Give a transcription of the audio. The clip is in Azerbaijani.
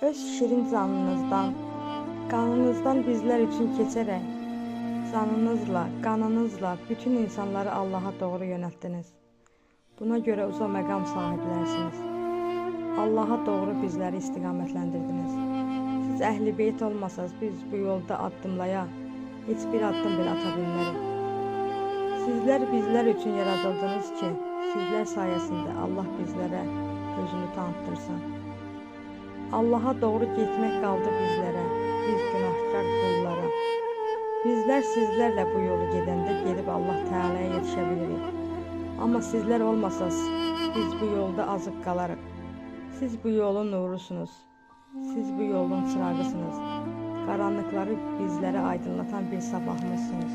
öz şirin canınızdan, qanınızdan bizler üçün keçərək, canınızla, qanınızla bütün insanları Allaha doğru yönəltdiniz. Buna görə uca məqam sahiblərsiniz. Allaha doğru bizləri istiqamətləndirdiniz. Siz əhl-i beyt olmasaz, biz bu yolda addımlaya, heç bir addım belə ata bilmərik. Sizlər bizlər üçün yaradıldınız ki, sizlər sayəsində Allah bizlərə özünü tanıttırsın. Allaha doğru getmək qaldı bizlərə, biz günahkar qullara. Bizlər sizlərlə bu yolu gedəndə gedib Allah Teala'ya yetişə bilirik. Amma sizlər olmasaz, biz bu yolda azıb qalarıq. Siz bu yolun nurusunuz, siz bu yolun çırağısınız. Qaranlıqları bizlərə aydınlatan bir sabahımızsınız.